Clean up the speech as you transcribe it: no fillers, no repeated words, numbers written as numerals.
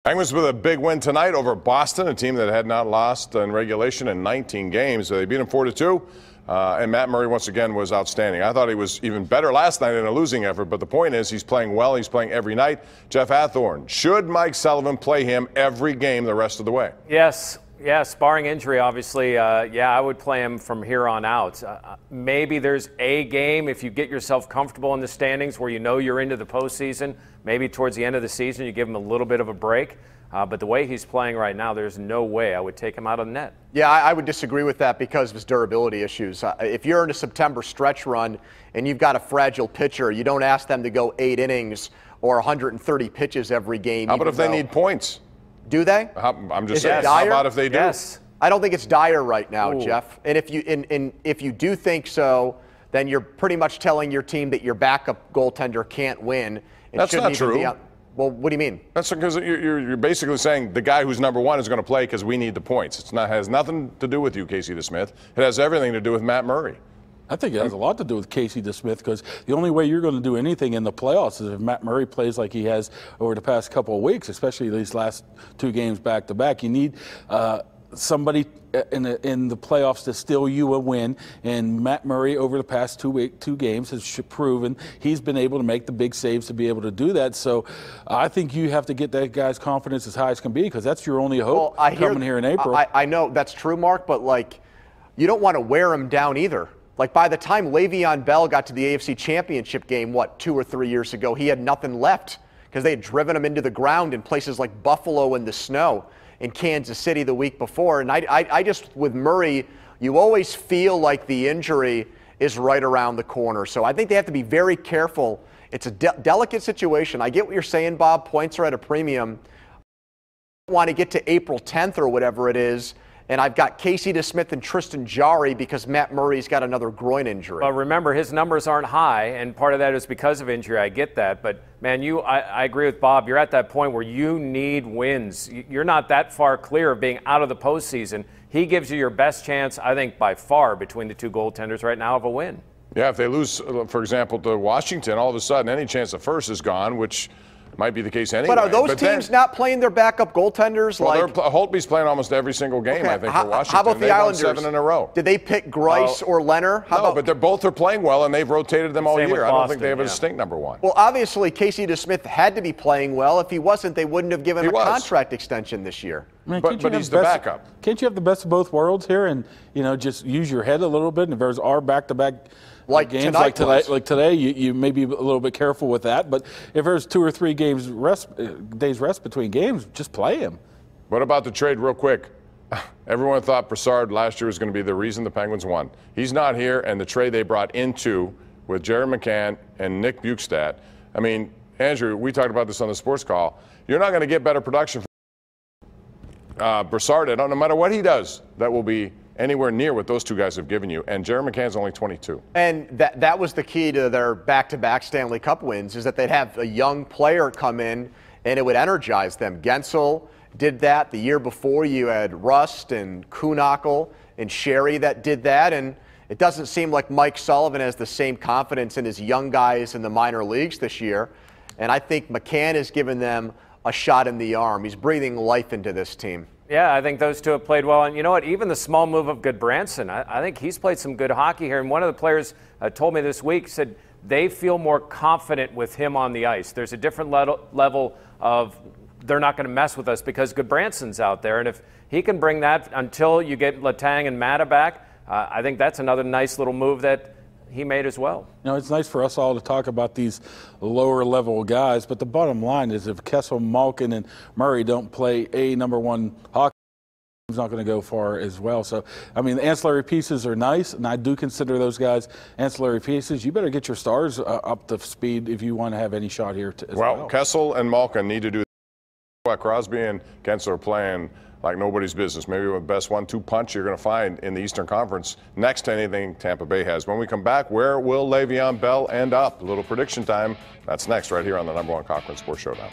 Penguins with a big win tonight over Boston, a team that had not lost in regulation in 19 games. They beat them 4-2, and Matt Murray once again was outstanding. I thought he was even better last night in a losing effort, but the point is he's playing well. He's playing every night. Jeff Hathhorn, should Mike Sullivan play him every game the rest of the way? Yes. Yeah, barring injury, obviously. Yeah, I would play him from here on out. Maybe there's a game if you get yourself comfortable in the standings where you know you're into the postseason. Maybe towards the end of the season you give him a little bit of a break. But the way he's playing right now, there's no way I would take him out of the net. Yeah, I would disagree with that because of his durability issues. If you're in a September stretch run and you've got a fragile pitcher, you don't ask them to go 8 innings or 130 pitches every game. How about if they need points? Do they? I'm just saying. How about if they do? Yes. I don't think it's dire right now, Jeff. And if you do think so, then you're pretty much telling your team that your backup goaltender can't win. That's not true. Well, what do you mean? That's because you're basically saying the guy who's number one is going to play because we need the points. Has nothing to do with you, Casey DeSmith. It has everything to do with Matt Murray. I think it has a lot to do with Casey DeSmith because the only way you're going to do anything in the playoffs is if Matt Murray plays like he has over the past couple of weeks, especially these last 2 games back-to-back. You need somebody in the playoffs to steal you a win, and Matt Murray over the past 2 games has proven he's been able to make the big saves to be able to do that. So I think you have to get that guy's confidence as high as can be because that's your only hope coming here in April. I know that's true, Mark, but you don't want to wear him down either. By the time Le'Veon Bell got to the AFC Championship game, 2 or 3 years ago, he had nothing left because they had driven him into the ground in places like Buffalo in the snow, in Kansas City the week before. And I just, with Murray, you always feel like the injury is right around the corner. So I think they have to be very careful. It's a delicate situation. I get what you're saying, Bob. Points are at a premium. I want to get to April 10th or whatever it is, and I've got Casey DeSmith and Tristan Jarry because Matt Murray's got another groin injury. Well, remember, his numbers aren't high, and part of that is because of injury. I get that. But, man, I agree with Bob. You're at that point where you need wins. You're not that far clear of being out of the postseason. He gives you your best chance, I think, by far, between the 2 goaltenders right now of a win. Yeah, if they lose, for example, to Washington, all of a sudden any chance of first is gone, which might be the case anyway. But are those teams not playing their backup goaltenders? Well, Holtby's playing almost every single game, I think, for Washington. How about the Islanders? 7 in a row. Did they pick Grice or Leonard? But they're both playing well, and they've rotated them all year. I don't think they have a distinct number one. Well, obviously, Casey DeSmith had to be playing well. If he wasn't, they wouldn't have given him a contract extension this year. Man, but he's the backup. Can't you have the best of both worlds here and, just use your head a little bit? And if there's our back-to-back games like today, you may be a little bit careful with that. But if there's 2 or 3 days rest between games, just play him. What about the trade real quick? Everyone thought Brassard last year was going to be the reason the Penguins won. He's not here, and the trade they brought into with Jared McCann and Nick Bukestad. I mean, Andrew, we talked about this on the sports call. You're not going to get better production from Brassard. No matter what he does, that will be anywhere near what those 2 guys have given you. And Jared McCann's only 22. And that was the key to their back-to-back Stanley Cup wins, is that they'd have a young player come in and it would energize them. Gensel did that. The year before, you had Rust and Kuhnhackl and Sherry that did that. And it doesn't seem like Mike Sullivan has the same confidence in his young guys in the minor leagues this year. And I think McCann has given them a shot in the arm. He's breathing life into this team. Yeah, I think those 2 have played well. And you know what? Even the small move of Goodbranson, I think he's played some good hockey here. And one of the players told me this week, said they feel more confident with him on the ice. There's a different level of they're not going to mess with us because Goodbranson's out there. And if he can bring that until you get Letang and Mata back, I think that's another nice little move that he made as well. It's nice for us all to talk about these lower level guys, but the bottom line is if Kessel, Malkin, and Murray don't play a number 1 hockey, he's not going to go far as well. So, I mean, the ancillary pieces are nice, and I do consider those guys ancillary pieces. You better get your stars up to speed if you want to have any shot here as well. Well, Kessel and Malkin need to do that. Crosby and Gensel are playing like nobody's business. Maybe the best 1-2 punch you're going to find in the Eastern Conference next to anything Tampa Bay has. When we come back, where will Le'Veon Bell end up? A little prediction time. That's next right here on the #1 Cochran Sports Showdown.